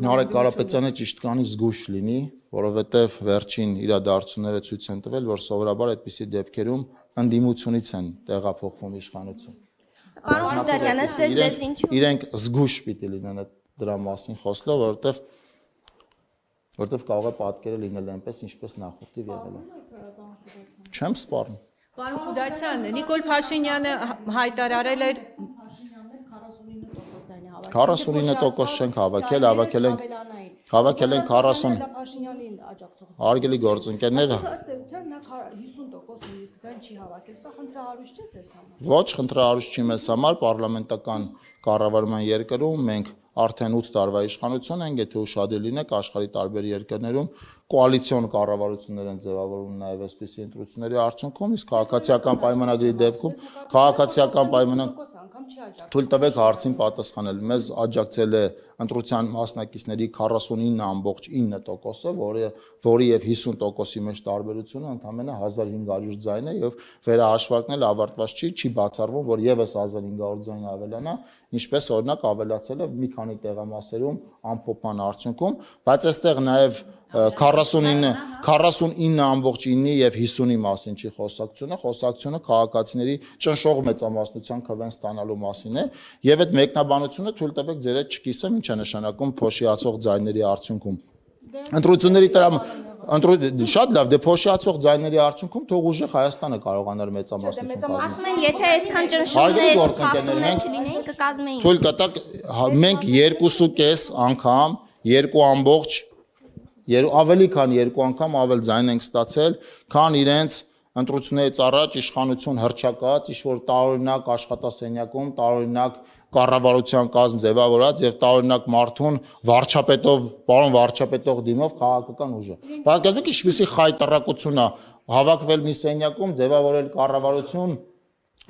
Նարեկ Կարապետյանը ճիշտ կանի զգույշ լինի, որովհետև վերջին իրադարձությունները ցույց են տվել, որ սովորաբար այդպիսի դեպքերում ընդդիմությունից են տեղափոխվում իշխանություն։ Պարոն Խուդարյանը, ձեզ ինչու։ Իրենք զգույշ պիտի լինեն դրա մասին խոսելով, որովհետև կարող է պատկերը լինել այնպես, ինչպես նախորդիվ եղել է։ Չեմ սպառնում։ Պարոն Խուդացյան, Նիկոլ Փաշինյանը հայտարարել էր 49% չենք հավաքել ենք 40 հարգելի գործընկերներ։ Ոչ, խնդրահարույց չի մեզ համար, պարլամենտական կառավարման երկրում մենք արդեն 8 տարվա իշխանություն ենք, եթե ուշադիր լինեք, աշխարհի տարբեր երկրներում կոալիցիոն կառավարություններ են ձևավորվում նաև այսպիսի ընտրությունների արդյունքում, իսկ քաղաքացիական պայմանագրի դեպքում քաղաքացիական պայմանագրի թույլ տվեք հարցին պատասխանել։ Մեզ աջակցել է ընտրության մասնակիցների 49.9%-ը, որի եւ 50%-ի մեջ տարբերությունը ընդամենը 1500 ձայն է եւ վերահաշվարկն էլ ավարտված չի բացառվում, որ եւս 1500 ձայն ավելանա, ինչպես օրինակ ավելացել է մի քանի տեղամասերում ամփոփման արդյունքում, բայց այստեղ նաեւ 49.9 եւ 50-ի մասին չի խոսակցությունը քաղաքացիների ճնշող մեծամասնության քվեն ստանալու մասին է եւ այդ մեկնաբանությունը թույլ տվեք ձեր հետ չկիսեմ ինչ է նշանակում փոշիացող ձայների արդյունքում ընտրությունների շատ լավ դե փոշիացող ձայների արդյունքում թող ուժեղ Հայաստանը կարողանար մեծամասնություն կազմել ասում են եթե այսքան ճնշումներ խախտումներ չլինեին կկազմեին թույլ կտակ մենք 2.5 անգամ 2 ավելի քան 2 անգամ ավել ձայն ենք ստացել, քան իրենց ընտրություններից առաջ իշխանություն հռչակած, ինչ-որ տարօրինակ աշխատասենյակում, տարօրինակ կառավարության կազմ ձևավորած եւ տարօրինակ մարդուն պարոն վարչապետող դիմով քաղաքական ուժը։ Պատկերացնեք ինչպիսի խայտարակություն է հավաքվել մի սենյակում, ձևավորել կառավարություն,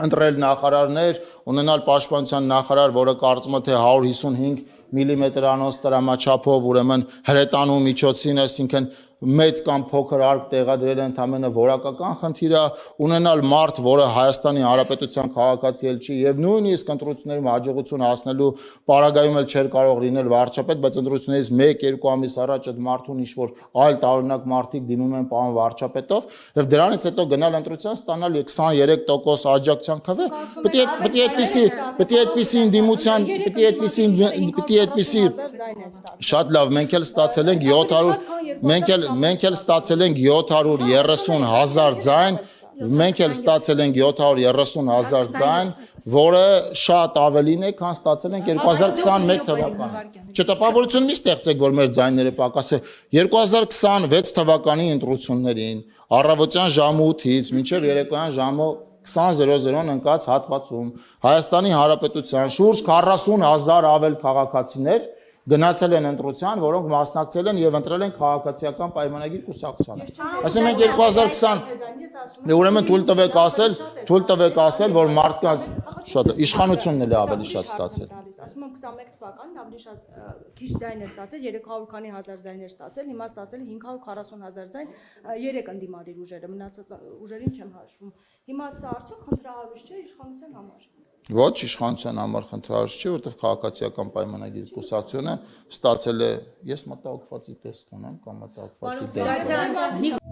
ընտրել նախարարներ, ունենալ պաշտպանության նախարար, որը կարծում է թե 155 միլիմետրանոց տրամաչափով ուրեմն հրետանու միջոցին, այսինքն մեծ կամ փոքր արկ տեղադրել ընդամենը որակական խնդիր է, ունենալ մարդ, որը Հայաստանի Հանրապետության քաղաքացի էլ չի եւ նույնիսկ ընտրություններում հաջողություն հասնելու պարագայում էլ չէր կարող լինել վարչապետ, բայց ընտրություններից 1-2 ամիս առաջ այդ մարդուն ինչ-որ այլ տարօրինակ մարդիկ դիմում են պարոն վարչապետով եւ դրանից հետո գնալ ընտրության ստանալ 23% աջակցության քվե, պետք է այդպիսի ինդիմության, շատ լավ, մենք էլ ստացել ենք 730,000 ձայն, որը շատ ավելին է, քան ստացել ենք 2021 թվականին։ Չտպավորություն մի ստեղծեք, որ մեր ձայները պակաս է 2026 թվականի ընտրություններին առավոտյան ժամը 8-ից մինչև երեկոյան ժամը 20:00 ընկած հատվածում Հայաստանի Հանրապետության շուրջ 40,000 ավել քաղաքացիներ գնացել են ընտրության, որոնք մասնակցել են եւ ընտրել են քաղաքացիական պայմանագիր կուսակցությանը։ Այսինքն մենք 2020 ուրեմն թույլ տվեք ասել, որ մարդկանց շատ իշխանությունն էլ ավելի շատ ստացել։ Ասում եմ 21 թվականին ավելի շատ քիչ ձայն է ստացել, 300 քանի հազար ձայներ ստացել, հիմա ստացել 540,000 ձայն 3 ընդդիմադիր ուժերը, մնացած ուժերին չեմ հաշվում։ Հիմա սա արդյոք խնդրահարույց չէ իշխանության համար։ Ոչ, իշխանության համար խնդրահարույց չի, որովհետև քաղաքացիական պայմանագիր կուսակցությունը ստացել է, ես մտահոգվածի տեսք ունեմ կամ մտահոգվածի դեմ։